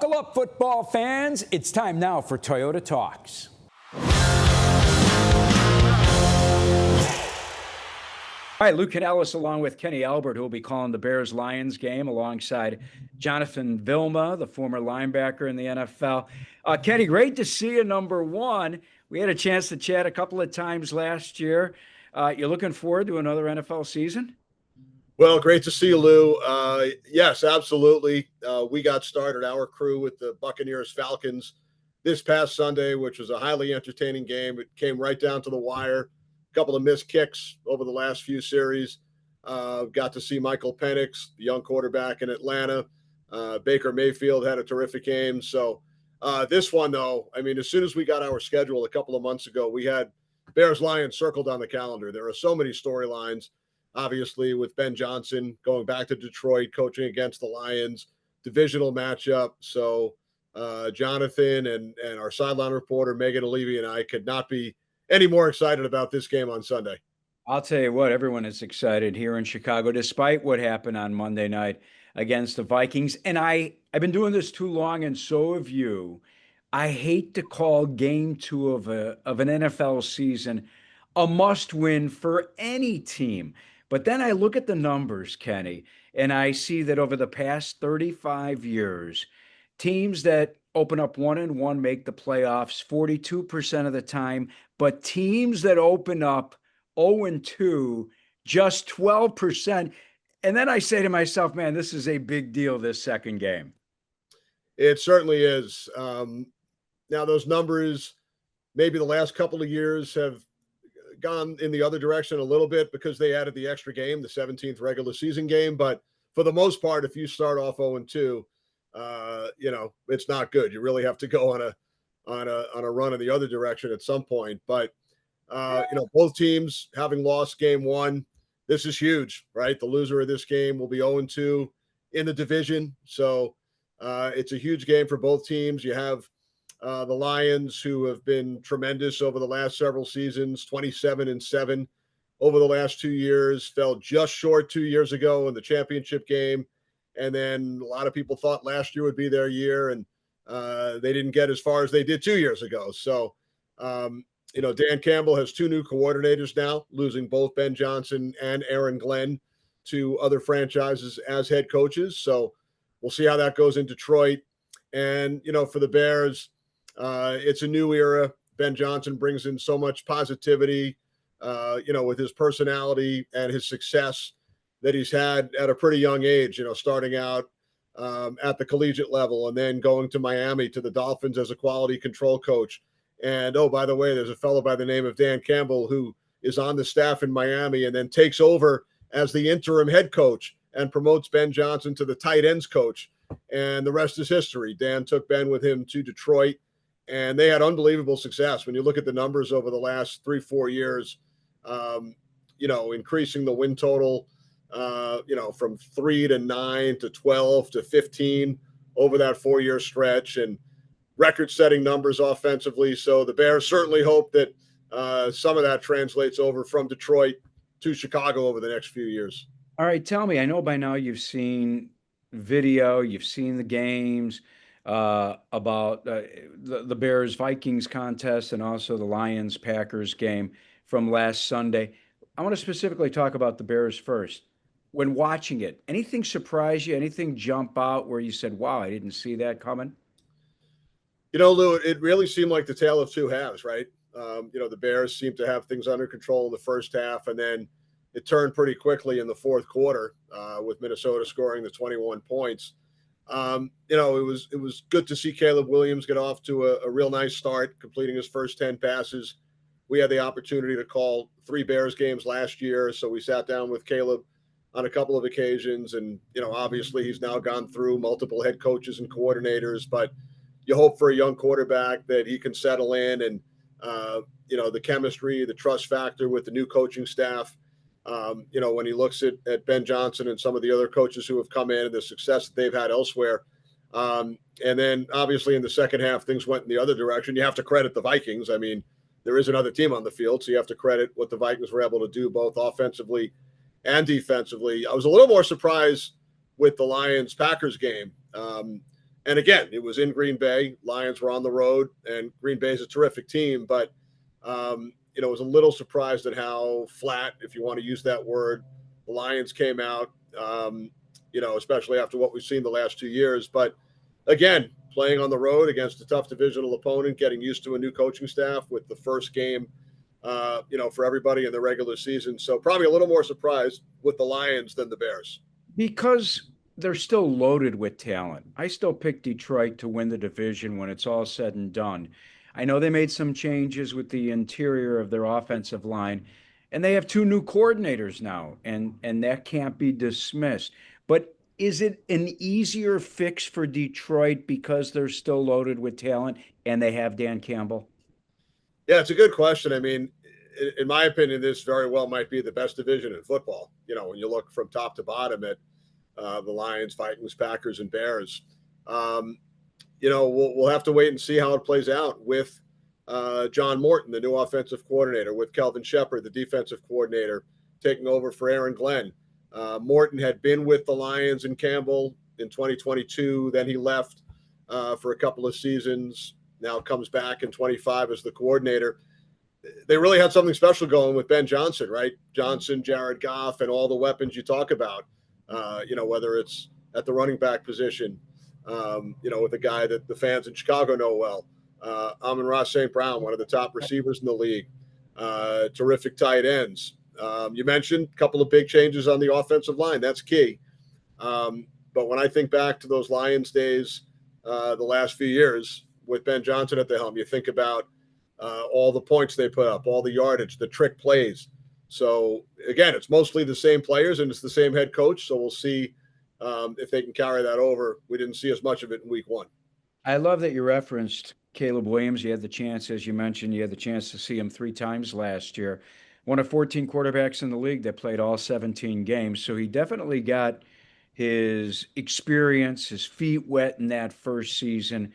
Buckle up, football fans. It's time now for Toyota Talks. All right, Luke Canellis along with Kenny Albert, who will be calling the Bears-Lions game alongside Jonathan Vilma, the former linebacker in the NFL. Kenny, great to see you, number one. We had a chance to chat a couple of times last year. You're looking forward to another NFL season? Well, great to see you, Lou. Yes, absolutely. We got started, our crew, with the Buccaneers-Falcons this past Sunday, which was a highly entertaining game. It came right down to the wire. A couple of missed kicks over the last few series. Got to see Michael Penix, the young quarterback in Atlanta. Baker Mayfield had a terrific game. So this one, though, I mean, as soon as we got our schedule a couple of months ago, we had Bears-Lions circled on the calendar. There are so many storylines, obviously, with Ben Johnson going back to Detroit, coaching against the Lions, divisional matchup. So Jonathan and our sideline reporter, Megan Levy, and I could not be any more excited about this game on Sunday. I'll tell you what, everyone is excited here in Chicago, despite what happened on Monday night against the Vikings. And I've been doing this too long, and so have you. I hate to call game two of an NFL season a must-win for any team. But then I look at the numbers, Kenny, and I see that over the past 35 years, teams that open up 1-1 make the playoffs 42% of the time, but teams that open up 0-2, just 12%. And then I say to myself, man, this is a big deal, this second game. It certainly is. Now, those numbers, maybe the last couple of years have gone in the other direction a little bit because they added the extra game, the 17th regular season game. But for the most part, if you start off 0-2, it's not good. You really have to go on a run in the other direction at some point. But both teams having lost game one, this is huge, right? The loser of this game will be 0-2 in the division. So it's a huge game for both teams. You have the Lions, who have been tremendous over the last several seasons, 27-7 over the last 2 years, fell just short 2 years ago in the championship game. And then a lot of people thought last year would be their year, and they didn't get as far as they did 2 years ago. So, Dan Campbell has two new coordinators now, losing both Ben Johnson and Aaron Glenn to other franchises as head coaches. So we'll see how that goes in Detroit. And, for the Bears, it's a new era. Ben Johnson brings in so much positivity, with his personality and his success that he's had at a pretty young age, starting out at the collegiate level and then going to Miami to the Dolphins as a quality control coach. And, oh, by the way, there's a fellow by the name of Dan Campbell who is on the staff in Miami and then takes over as the interim head coach and promotes Ben Johnson to the tight ends coach. And the rest is history. Dan took Ben with him to Detroit, and they had unbelievable success. When you look at the numbers over the last 3-4 years, increasing the win total, from 3-9 to 12 to 15 over that 4-year stretch, and record-setting numbers offensively. So the Bears certainly hope that some of that translates over from Detroit to Chicago over the next few years. All right, tell me, I know by now you've seen video, you've seen the games about the Bears-Vikings contest and also the Lions-Packers game from last Sunday. I want to specifically talk about the Bears first. When watching it, anything surprise you? Anything jump out where you said, wow, I didn't see that coming? Lou, it really seemed like the tale of two halves, right? The Bears seemed to have things under control in the first half, and then it turned pretty quickly in the fourth quarter with Minnesota scoring the 21 points. It was good to see Caleb Williams get off to a real nice start, completing his first 10 passes. We had the opportunity to call 3 Bears games last year, so we sat down with Caleb on a couple of occasions. And, obviously he's now gone through multiple head coaches and coordinators, but you hope for a young quarterback that he can settle in and, the chemistry, the trust factor with the new coaching staff. When he looks at Ben Johnson and some of the other coaches who have come in and the success that they've had elsewhere. And then obviously in the second half, things went in the other direction. You have to credit the Vikings. I mean, there is another team on the field, so you have to credit what the Vikings were able to do both offensively and defensively. I was a little more surprised with the Lions-Packers game. And again, it was in Green Bay. Lions were on the road, and Green Bay is a terrific team. But I was a little surprised at how flat, if you want to use that word, the Lions came out. Especially after what we've seen the last 2 years. But again, playing on the road against a tough divisional opponent, getting used to a new coaching staff with the first game, for everybody in the regular season. So probably a little more surprised with the Lions than the Bears. Because they're still loaded with talent. I still pick Detroit to win the division when it's all said and done. I know they made some changes with the interior of their offensive line, and they have two new coordinators now, and that can't be dismissed. But is it an easier fix for Detroit because they're still loaded with talent and they have Dan Campbell? Yeah, it's a good question. I mean, in my opinion, this very well might be the best division in football. When you look from top to bottom at the Lions, Vikings, Packers, and Bears. Um, we'll have to wait and see how it plays out with John Morton, the new offensive coordinator, with Kelvin Shepard, the defensive coordinator, taking over for Aaron Glenn. Morton had been with the Lions and Campbell in 2022. Then he left for a couple of seasons. Now comes back in 25 as the coordinator. They really had something special going with Ben Johnson, right? Johnson, Jared Goff, and all the weapons you talk about. Whether it's at the running back position, with a guy that the fans in Chicago know well. Amon-Ra St. Brown, one of the top receivers in the league. Terrific tight ends. You mentioned a couple of big changes on the offensive line. That's key. But when I think back to those Lions days, the last few years with Ben Johnson at the helm, you think about all the points they put up, all the yardage, the trick plays. So again, it's mostly the same players and it's the same head coach. So we'll see if they can carry that over. We didn't see as much of it in week one. I love that you referenced Caleb Williams. You had the chance, as you mentioned, you had the chance to see him 3 times last year. One of 14 quarterbacks in the league that played all 17 games. So he definitely got his experience, his feet wet in that first season.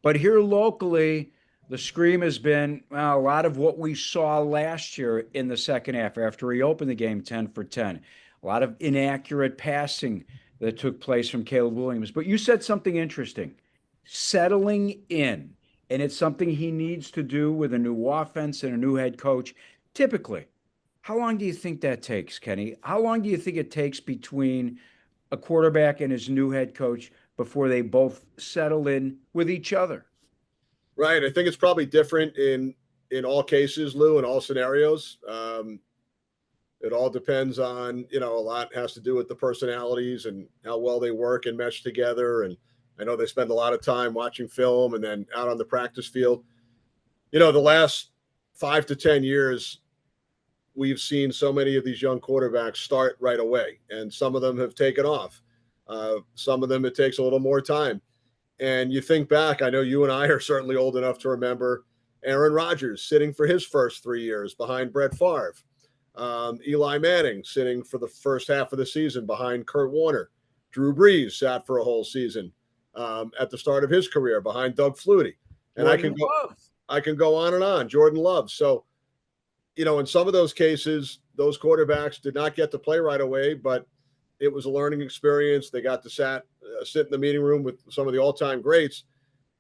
But here locally, the scream has been, well, a lot of what we saw last year in the second half after he opened the game 10 for 10. A lot of inaccurate passing that took place from Caleb Williams. But you said something interesting, settling in. And it's something he needs to do with a new offense and a new head coach. Typically, how long do you think that takes, Kenny? How long do you think it takes between a quarterback and his new head coach before they both settle in with each other? Right. I think it's probably different in all cases, Lou, in all scenarios. It all depends on, a lot has to do with the personalities and how well they work and mesh together. And I know they spend a lot of time watching film and then out on the practice field. The last 5 to 10 years, we've seen so many of these young quarterbacks start right away, and some of them have taken off. Some of them, it takes a little more time. And you think back, I know you and I are certainly old enough to remember Aaron Rodgers sitting for his first 3 years behind Brett Favre. Eli Manning sitting for the first half of the season behind Kurt Warner. Drew Brees sat for a whole season at the start of his career behind Doug Flutie. And Jordan Love. I can go on and on. Jordan Love. So, in some of those cases, those quarterbacks did not get to play right away, but it was a learning experience. They got to sit in the meeting room with some of the all-time greats.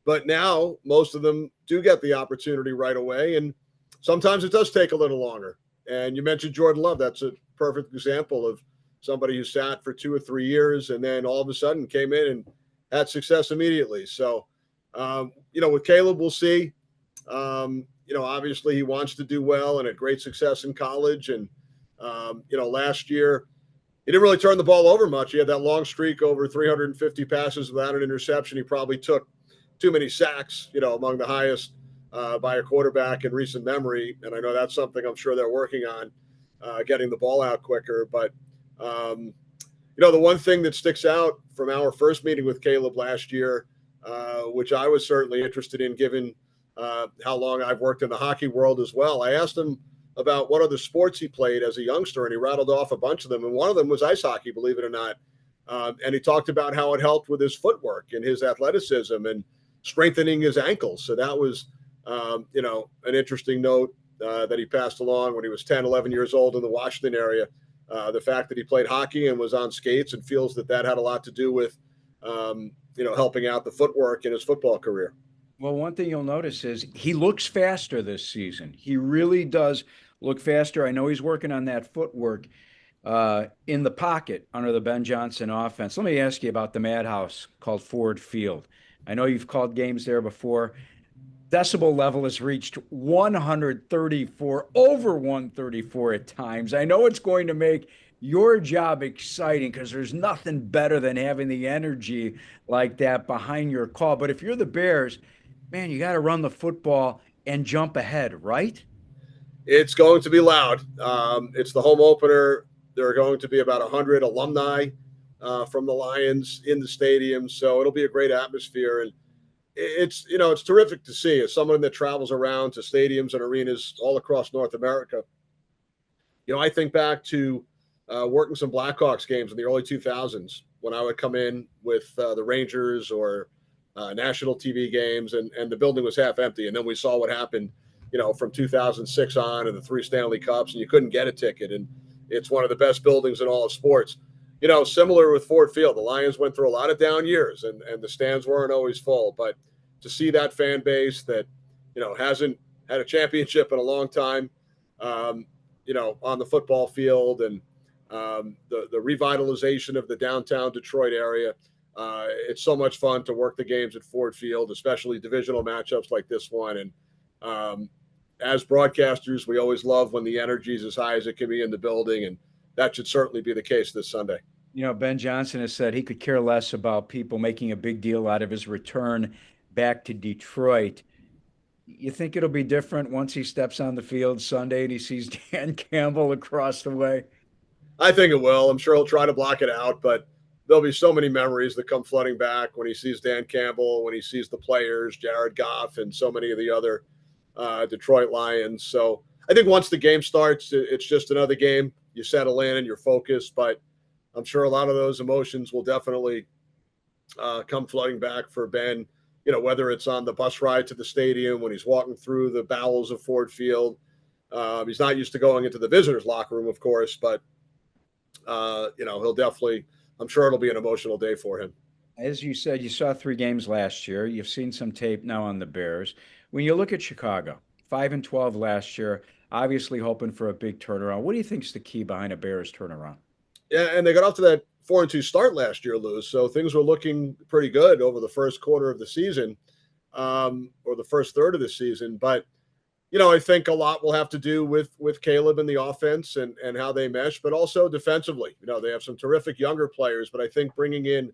But now most of them do get the opportunity right away, and sometimes it does take a little longer. And you mentioned Jordan Love. That's a perfect example of somebody who sat for 2 or 3 years and then all of a sudden came in and had success immediately. So, with Caleb, we'll see. Obviously he wants to do well and had great success in college. And, last year he didn't really turn the ball over much. He had that long streak over 350 passes without an interception. He probably took too many sacks, among the highest by a quarterback in recent memory. And I know that's something I'm sure they're working on, getting the ball out quicker. But, the one thing that sticks out from our first meeting with Caleb last year, which I was certainly interested in given how long I've worked in the hockey world as well. I asked him about what other sports he played as a youngster, and he rattled off a bunch of them. And one of them was ice hockey, believe it or not. And he talked about how it helped with his footwork and his athleticism and strengthening his ankles. So that was, an interesting note that he passed along when he was 10, 11 years old in the Washington area. The fact that he played hockey and was on skates and feels that had a lot to do with helping out the footwork in his football career. Well, one thing you'll notice is he looks faster this season. He really does look faster. I know he's working on that footwork in the pocket under the Ben Johnson offense. Let me ask you about the madhouse called Ford Field. I know you've called games there before. Decibel level has reached 134, over 134 at times. I know it's going to make your job exciting because there's nothing better than having the energy like that behind your call. But if you're the Bears, man, you got to run the football and jump ahead, right? It's going to be loud. It's the home opener. There are going to be about 100 alumni from the Lions in the stadium, so it'll be a great atmosphere. And it's terrific to see as someone that travels around to stadiums and arenas all across North America. I think back to working some Blackhawks games in the early 2000s when I would come in with the Rangers or national TV games, and the building was half empty. And then we saw what happened, from 2006 on, and the three Stanley Cups, and you couldn't get a ticket. And it's one of the best buildings in all of sports. Similar with Ford Field, the Lions went through a lot of down years, and the stands weren't always full. But to see that fan base that hasn't had a championship in a long time, um, on the football field, and the revitalization of the downtown Detroit area. It's so much fun to work the games at Ford Field, especially divisional matchups like this one. And as broadcasters, we always love when the energy is as high as it can be in the building, and that should certainly be the case this Sunday. Ben Johnson has said he could care less about people making a big deal out of his return back to Detroit. You think it'll be different once he steps on the field Sunday and he sees Dan Campbell across the way? I think it will. I'm sure he'll try to block it out, but there'll be so many memories that come flooding back when he sees Dan Campbell, when he sees the players, Jared Goff, and so many of the other Detroit Lions. So I think once the game starts, it's just another game. You settle in and you're focused, but I'm sure a lot of those emotions will definitely come flooding back for Ben. Whether it's on the bus ride to the stadium, when he's walking through the bowels of Ford Field. He's not used to going into the visitors' locker room, of course, but he'll definitely. I'm sure it'll be an emotional day for him. As you said, you saw three games last year. You've seen some tape now on the Bears. When you look at Chicago, 5-12 last year, obviously hoping for a big turnaround. What do you think is the key behind a Bears turnaround? Yeah, and they got off to that 4-2 start last year, Lou. So things were looking pretty good over the first quarter of the season, or the first third of the season. But I think a lot will have to do with Caleb and the offense and how they mesh, but also defensively. They have some terrific younger players, but I think bringing in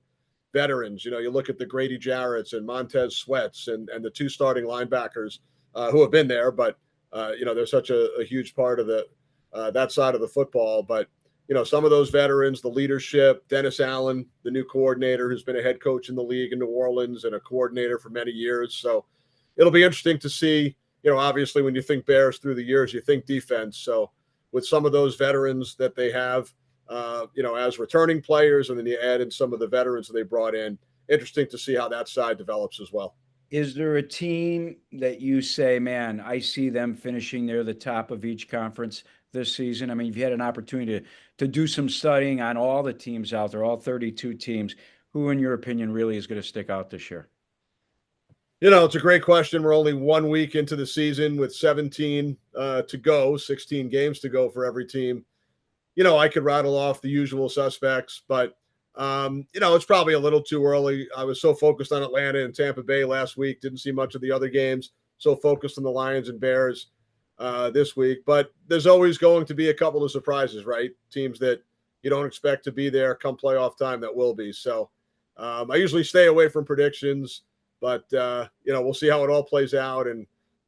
veterans, you look at the Grady Jarretts and Montez Sweats and the two starting linebackers who have been there, but they're such a huge part of that side of the football. But some of those veterans, the leadership, Dennis Allen, the new coordinator who's been a head coach in the league in New Orleans and a coordinator for many years. So it'll be interesting to see. Obviously, when you think Bears through the years, you think defense. So with some of those veterans that they have, as returning players, and then you add in some of the veterans that they brought in, interesting to see how that side develops as well. Is there a team that you say, man, I see them finishing near the top of each conference this season? I mean, you've had an opportunity to do some studying on all the teams out there, all 32 teams. Who, in your opinion, really is going to stick out this year? It's a great question. We're only 1 week into the season with 17 to go, 16 games to go for every team. I could rattle off the usual suspects, but it's probably a little too early. I was so focused on Atlanta and Tampa Bay last week, didn't see much of the other games. So focused on the Lions and Bears this week. But there's always going to be a couple of surprises, right? Teams that you don't expect to be there come playoff time that will be. So I usually stay away from predictions, but we'll see how it all plays out, and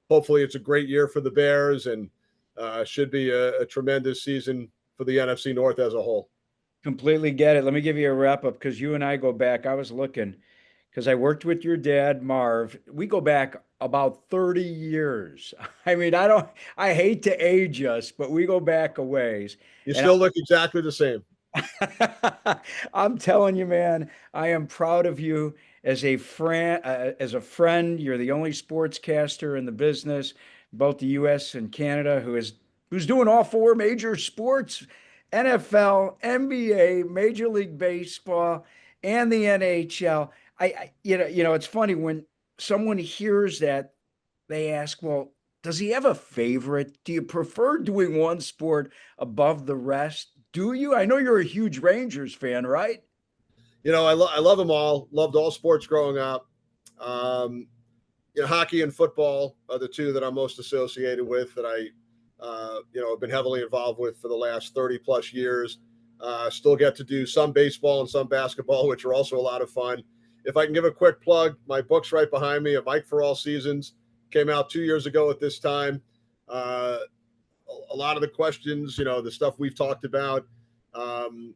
hopefully it's a great year for the Bears, and should be a tremendous season for the NFC North as a whole. Completely get it. Let me give you a wrap up because you and I go back. I was looking because I worked with your dad, Marv. We go back about 30 years. I mean, I hate to age us, but we go back a ways. You And still look exactly the same. I'm telling you, man, I am proud of you as a friend. As a friend, you're the only sportscaster in the business, both the U.S. and Canada, who's doing all four major sports: NFL, NBA, Major League Baseball. and the NHL. It's funny when someone hears that, they ask, well, does he have a favorite? Do you prefer doing one sport above the rest? Do you? I know you're a huge Rangers fan, right? I love them all. Loved all sports growing up. Um, Hockey and football are the two that I'm most associated with that have been heavily involved with for the last 30 plus years. Still get to do some baseball and some basketball, which are also a lot of fun. If I can give a quick plug, my book's right behind me, A Mike for All Seasons, came out 2 years ago at this time. Uh, a lot of the questions, the stuff we've talked about um,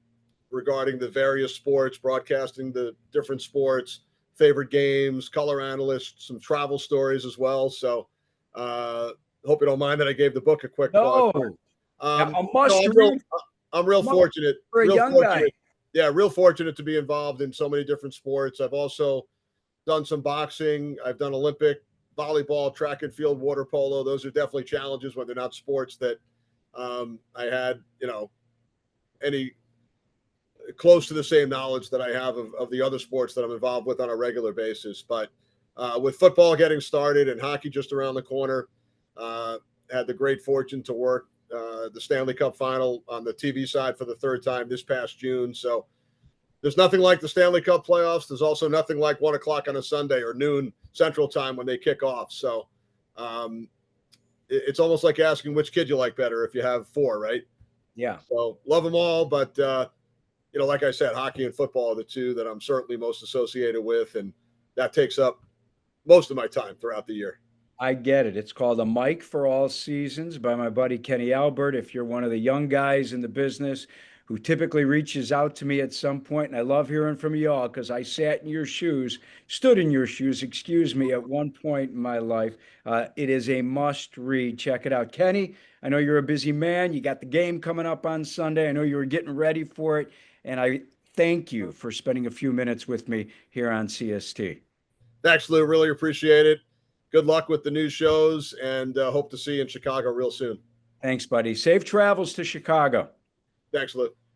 regarding the various sports, broadcasting the different sports, favorite games, color analysts, some travel stories as well. So, hope you don't mind that I gave the book a quick plug. No, Um, a no, must I'm real, read I'm real fortunate, for a real young guy. fortunate. Yeah, real fortunate to be involved in so many different sports. I've also done some boxing. I've done Olympic volleyball, track and field, water polo. Those are definitely challenges when they're not sports that I had, any close to the same knowledge that I have of the other sports that I'm involved with on a regular basis. But with football getting started and hockey just around the corner, had the great fortune to work the Stanley Cup final on the TV side for the third time this past June. So there's nothing like the Stanley Cup playoffs. There's also nothing like 1 o'clock on a Sunday or noon Central Time when they kick off. So um, it's almost like asking which kid you like better if you have four, right? Yeah, So love them all, but like I said, hockey and football are the two that I'm certainly most associated with, and that takes up most of my time throughout the year. I get it. It's called A Mic for All Seasons by my buddy Kenny Albert. If you're one of the young guys in the business who typically reaches out to me at some point, and I love hearing from you all because I sat in your shoes, stood in your shoes, excuse me, at one point in my life. It is a must read. Check it out. Kenny, I know you're a busy man. You got the game coming up on Sunday. I know you were getting ready for it. And I thank you for spending a few minutes with me here on CST. Thanks, Lou. Really appreciate it. Good luck with the new shows, and hope to see you in Chicago real soon. Thanks, buddy. Safe travels to Chicago. Thanks, Lou.